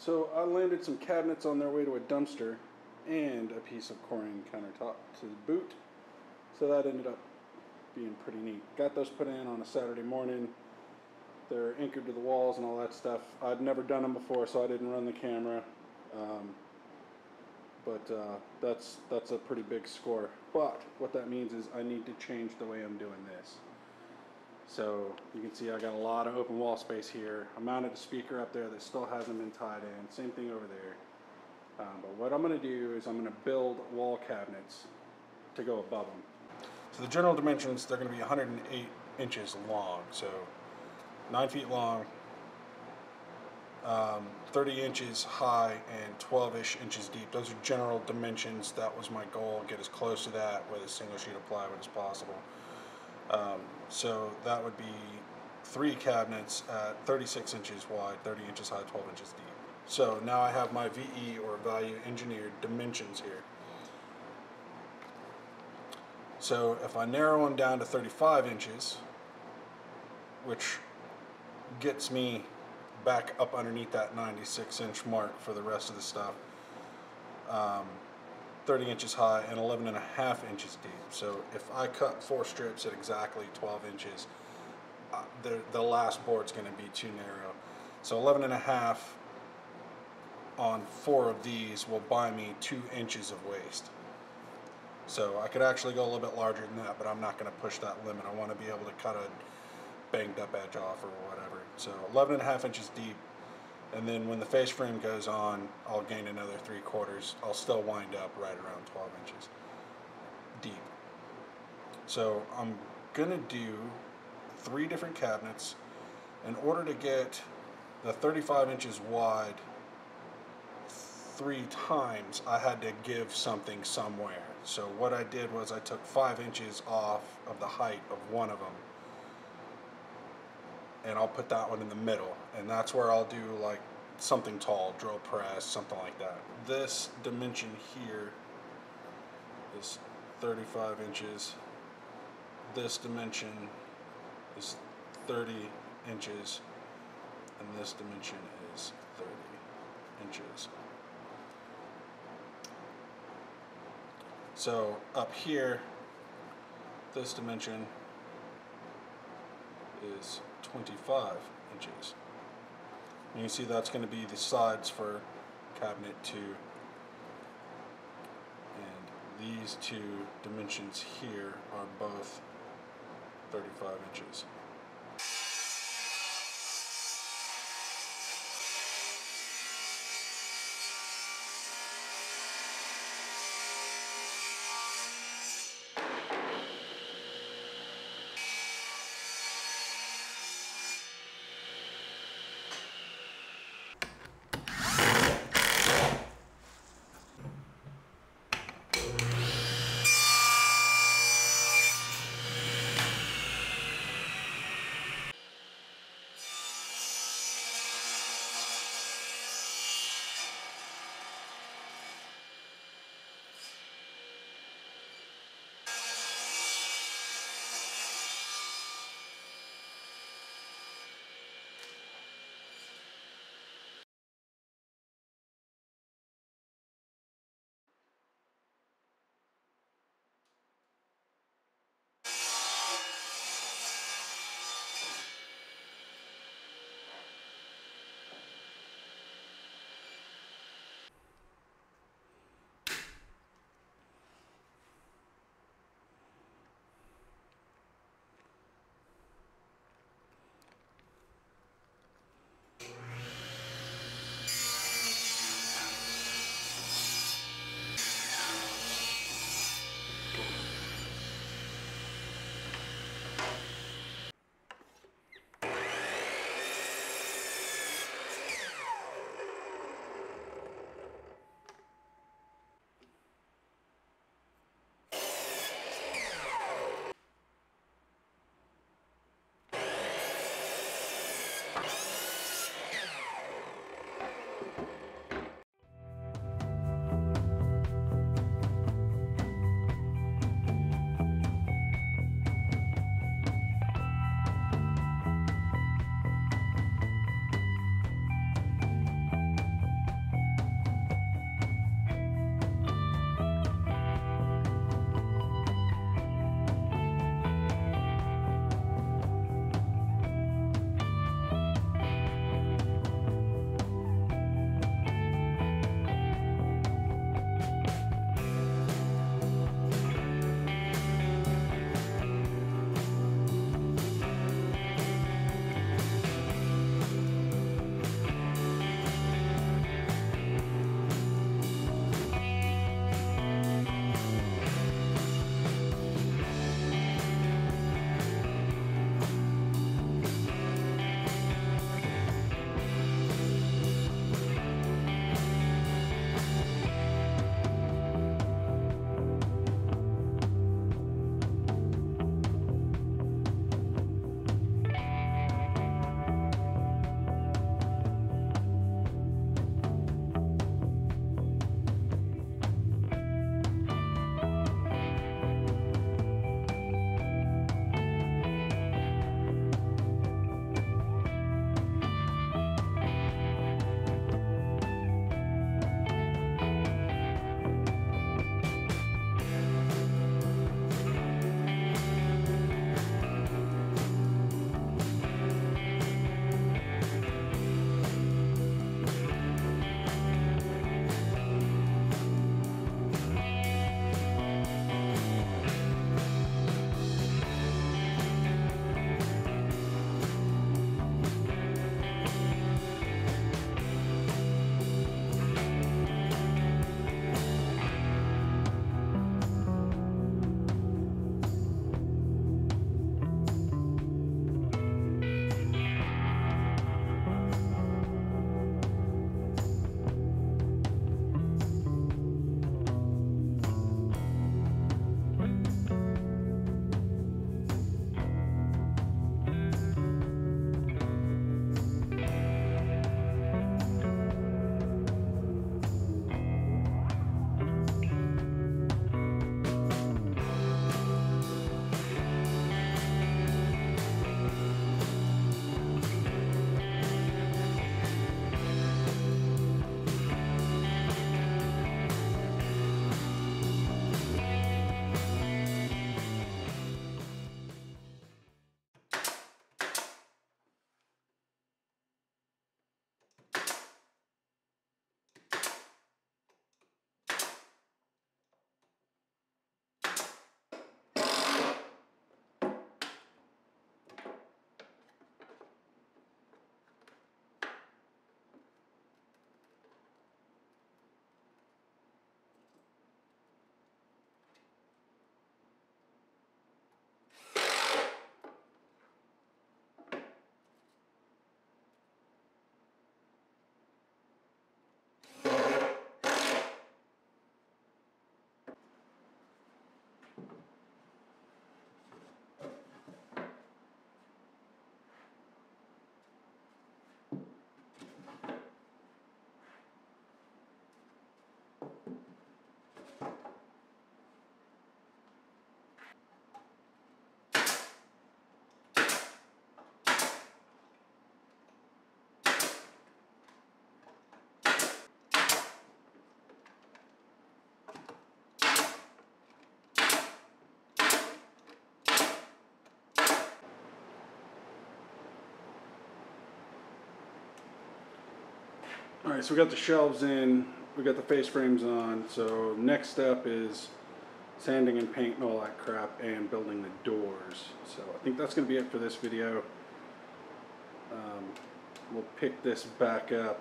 So I landed some cabinets on their way to a dumpster and a piece of Corian countertop to boot. So that ended up being pretty neat. Got those put in on a Saturday morning. They're anchored to the walls and all that stuff. I'd never done them before, so I didn't run the camera. But that's a pretty big score. But what that means is I need to change the way I'm doing this. So you can see I got a lot of open wall space here. I mounted a speaker up there that still hasn't been tied in. Same thing over there. But what I'm going to do is I'm going to build wall cabinets to go above them. So the general dimensions, they're going to be 108 inches long. So 9 feet long, 30 inches high, and 12-ish inches deep. Those are general dimensions. That was my goal, get as close to that with a single sheet of plywood as possible. So that would be 3 cabinets at 36 inches wide, 30 inches high, 12 inches deep. So now I have my VE, or value engineered dimensions here. So if I narrow them down to 35 inches, which gets me back up underneath that 96 inch mark for the rest of the stuff, 30 inches high and 11.5 inches deep. So if I cut 4 strips at exactly 12 inches, the last board's going to be too narrow. So 11.5 on 4 of these will buy me 2 inches of waste. So I could actually go a little bit larger than that, but I'm not going to push that limit. I want to be able to cut a banged up edge off or whatever. So 11.5 inches deep. And then when the face frame goes on, I'll gain another 3/4. I'll still wind up right around 12 inches deep. So I'm gonna do 3 different cabinets. In order to get the 35 inches wide 3 times, I had to give something somewhere. So what I did was I took 5 inches off of the height of one of them, and I'll put that one in the middle, and that's where I'll do like something tall, drill press, something like that. This dimension here is 35 inches. This dimension is 30 inches, and this dimension is 30 inches. So up here, this dimension is 25 inches. And you see that's going to be the sides for cabinet 2. And these 2 dimensions here are both 35 inches. Alright, so we got the shelves in, we got the face frames on, so next step is sanding and paint and all that crap and building the doors. So I think that's going to be it for this video. We'll pick this back up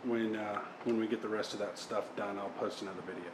when we get the rest of that stuff done. I'll post another video.